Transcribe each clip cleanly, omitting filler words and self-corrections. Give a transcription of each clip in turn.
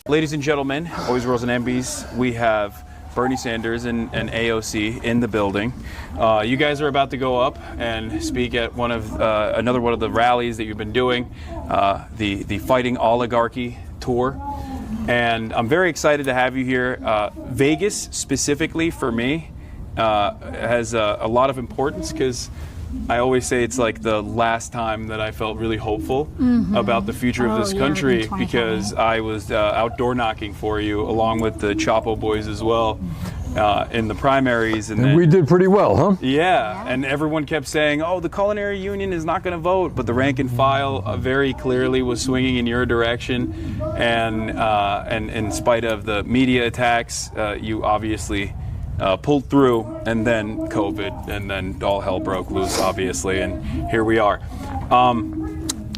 Ladies and gentlemen, boys, girls, and MBs, we have Bernie Sanders and AOC in the building. You guys are about to go up and speak at another one of the rallies that you've been doing, the Fighting Oligarchy tour. And I'm very excited to have you here. Vegas, specifically for me, has a lot of importance because I always say it's like the last time that I felt really hopeful about the future of this country, because I was outdoor knocking for you along with the Chapo boys as well in the primaries. And we did pretty well, huh? Yeah, and everyone kept saying, oh, the Culinary Union is not going to vote, but the rank and file very clearly was swinging in your direction. And in spite of the media attacks, you obviously pulled through, and then COVID, and then all hell broke loose, obviously, and here we are.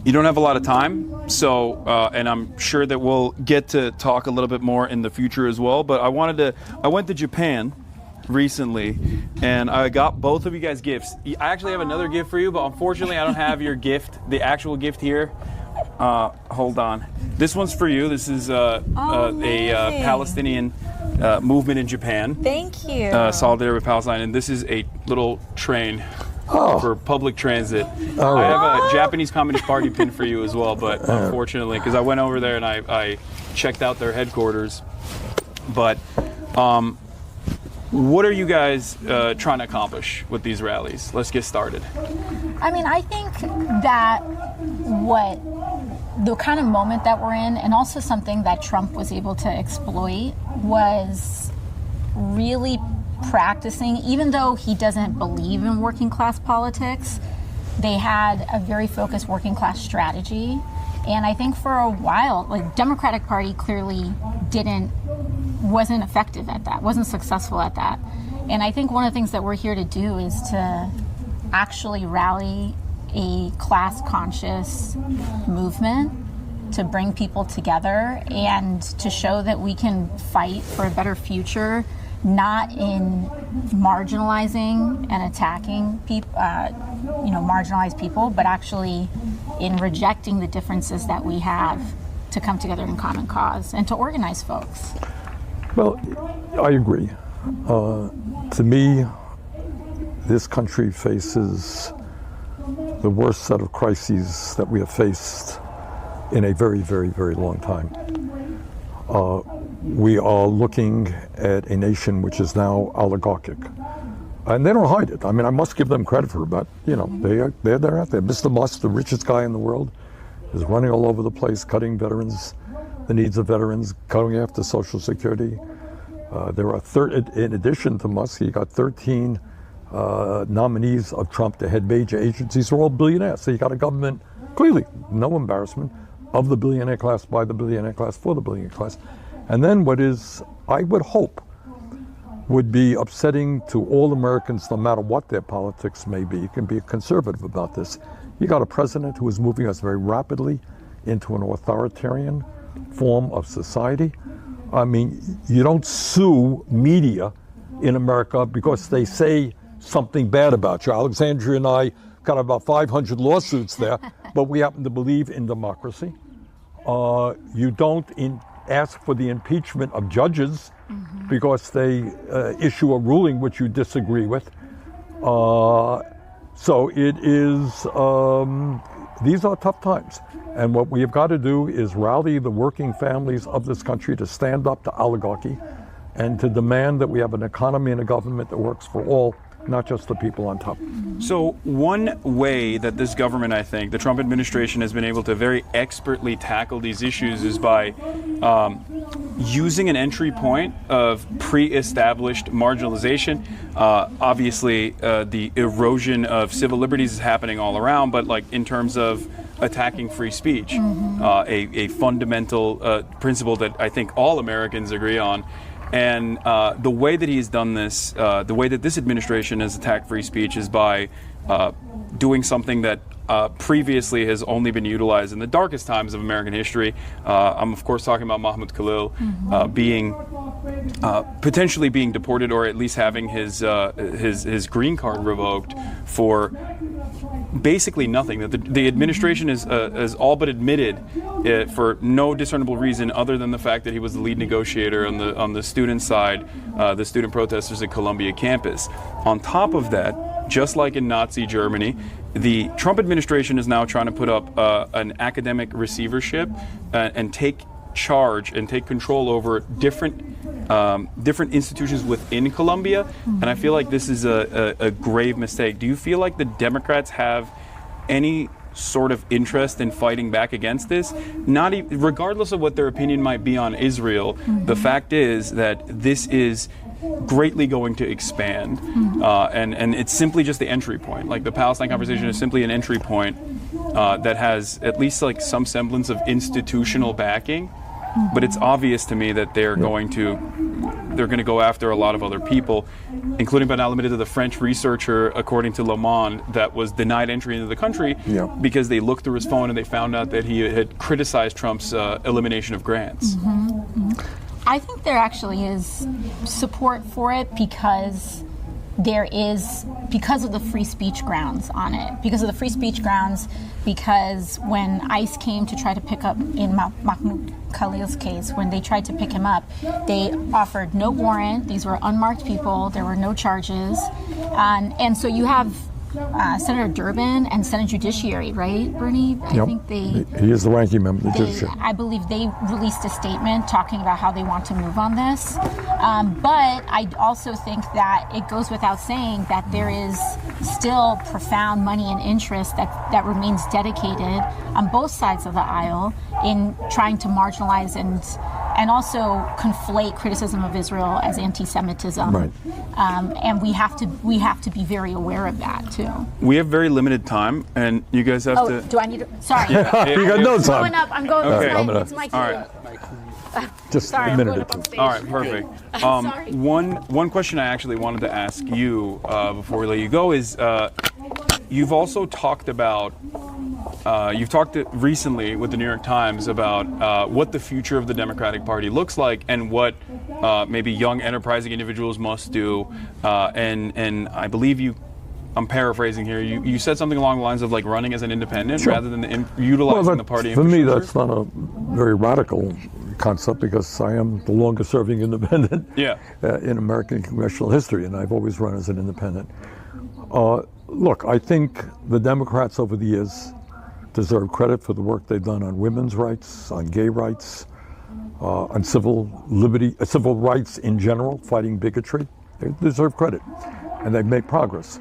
You don't have a lot of time, so and I'm sure that we'll get to talk a little bit more in the future as well, but I went to Japan recently, and I got both of you guys gifts. I actually have another gift for you, but unfortunately I don't have your gift, the actual gift here. Hold on. This one's for you. This is a Palestinian movement in Japan. Thank you. Solidarity with Palestine, and this is a little train for public transit. All right. I have a Japanese Communist Party pin for you as well, but unfortunately, because I went over there and I checked out their headquarters. But what are you guys trying to accomplish with these rallies? Let's get started. I mean, I think that the kind of moment that we're in, and also something that Trump was able to exploit, was really practicing, even though he doesn't believe in working class politics, they had a very focused working class strategy. And I think for a while, like, Democratic Party clearly wasn't effective at that, wasn't successful at that. And I think one of the things that we're here to do is to actually rally a class-conscious movement to bring people together and to show that we can fight for a better future, not in marginalizing and attacking people, marginalized people, but actually in rejecting the differences that we have to come together in common cause and to organize folks. Well, I agree. To me, this country faces the worst set of crises that we have faced in a very, very, very long time. We are looking at a nation which is now oligarchic. And they don't hide it. I mean, I must give them credit for that. They're out there. Mr. Musk, the richest guy in the world, is running all over the place, cutting the needs of veterans, cutting after Social Security. There are in addition to Musk, he got 13 nominees of Trump to head major agencies. They're all billionaires. So you got a government, clearly, no embarrassment, of the billionaire class, by the billionaire class, for the billionaire class. And then what is, I would hope, would be upsetting to all Americans, no matter what their politics may be. You can be conservative about this. You got a president who is moving us very rapidly into an authoritarian form of society. I mean, you don't sue media in America because they say something bad about you. Alexandria and I got about 500 lawsuits there, but we happen to believe in democracy. You don't ask for the impeachment of judges because they issue a ruling which you disagree with. So it is, these are tough times. And what we have got to do is rally the working families of this country to stand up to oligarchy and to demand that we have an economy and a government that works for all, not just the people on top. So one way that this government, I think, the Trump administration has been able to very expertly tackle these issues is by using an entry point of pre-established marginalization. Obviously, the erosion of civil liberties is happening all around, but like in terms of attacking free speech, a fundamental principle that I think all Americans agree on. And the way that he's done this, the way that this administration has attacked free speech is by doing something that previously has only been utilized in the darkest times of American history. I'm of course talking about Mahmoud Khalil being potentially being deported, or at least having his green card revoked for basically nothing. That the administration has all but admitted it for no discernible reason other than the fact that he was the lead negotiator on the student side, the student protesters at Columbia campus. On top of that, just like in Nazi Germany, the Trump administration is now trying to put up an academic receivership and take charge and take control over different institutions within Columbia, and I feel like this is a grave mistake. Do you feel like the Democrats have any sort of interest in fighting back against this? Regardless of what their opinion might be on Israel, the fact is that this is greatly going to expand, and it's simply just the entry point. Like the Palestine conversation is simply an entry point that has at least like some semblance of institutional backing. But it's obvious to me that they're going to go after a lot of other people, including but not limited to the French researcher, according to Le Monde, that was denied entry into the country because they looked through his phone and they found out that he had criticized Trump's elimination of grants. I think there actually is support for it because of the free speech grounds on it. Because of the free speech grounds, because when ICE came to try to pick up, in Mahmoud Khalil's case, when they tried to pick him up, they offered no warrant. These were unmarked people. There were no charges. And so you have Senator Durbin and Senate Judiciary, right, Bernie? I think he is the ranking member of the Judiciary. I believe they released a statement talking about how they want to move on this. But I also think that it goes without saying that there is still profound money and interest that remains dedicated on both sides of the aisle in trying to marginalize and also conflate criticism of Israel as anti-Semitism. Right. And we have to be very aware of that too. We have very limited time, and you guys have to. Do I need to? Sorry. You got no time. I'm going Okay. up. It's my cue. All right. Just Sorry, a minute I'm or going up on two. stage. All right, perfect. Sorry. One question I actually wanted to ask you before we let you go is, you've also talked about, recently with the New York Times about what the future of the Democratic Party looks like and what maybe young enterprising individuals must do. And I believe I'm paraphrasing here. You said something along the lines of like running as an independent rather than utilizing the party for me, infrastructure. that's not a very radical concept because I am the longest serving independent in American congressional history, and I've always run as an independent. Look, I think the Democrats over the years deserve credit for the work they've done on women's rights, on gay rights, on civil rights in general, fighting bigotry. They deserve credit, and they've made progress.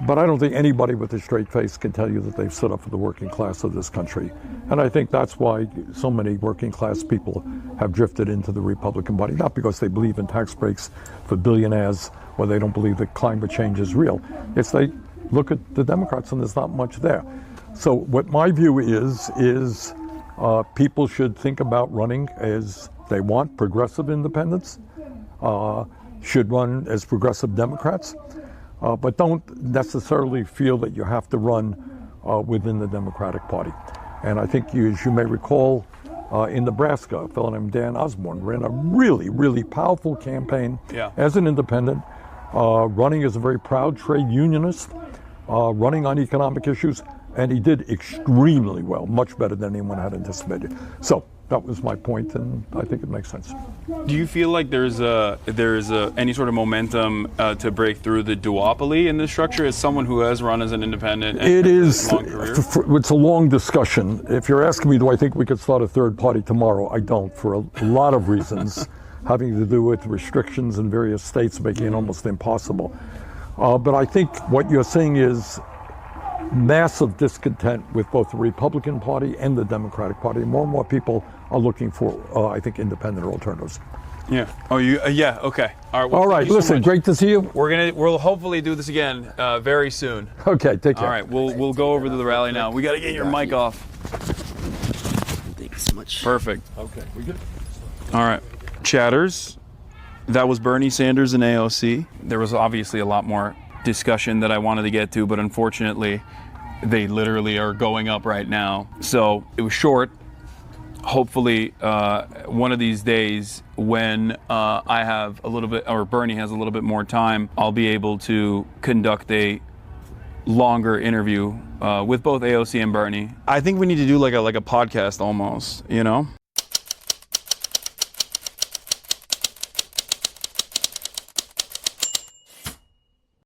But I don't think anybody with a straight face can tell you that they've stood up for the working class of this country. And I think that's why so many working class people have drifted into the Republican Party, not because they believe in tax breaks for billionaires or they don't believe that climate change is real. It's they look at the Democrats and there's not much there. So what my view is people should think about running as they want. Progressive independents should run as progressive Democrats. But don't necessarily feel that you have to run within the Democratic Party. And I think as you may recall, in Nebraska, a fellow named Dan Osborne ran a really, really powerful campaign as an independent, running as a very proud trade unionist, running on economic issues, and he did extremely well, much better than anyone had anticipated. So that was my point, and I think it makes sense. Do you feel like there's any sort of momentum to break through the duopoly in this structure as someone who has run as an independent and It is. a long career? It's a long discussion. If you're asking me, do I think we could start a third party tomorrow? I don't, for a lot of reasons, having to do with restrictions in various states making it almost impossible. But I think what you're seeing is massive discontent with both the Republican Party and the Democratic Party. More and more people are looking for, I think, independent alternatives. Yeah. Oh, you? Yeah. Okay. All right. Well, All right. thank you so Listen, much. great to see you. We'll hopefully do this again very soon. Okay. Take care. All right. We'll go over to the rally now. We got to get your mic off. Thank you so much. Perfect. Okay. We good? All right. Chatters. That was Bernie Sanders and AOC. There was obviously a lot more discussion that I wanted to get to, but unfortunately, they literally are going up right now. So it was short. Hopefully, one of these days when I have a little bit, or Bernie has a little bit more time, I'll be able to conduct a longer interview with both AOC and Bernie. I think we need to do like a podcast almost, you know?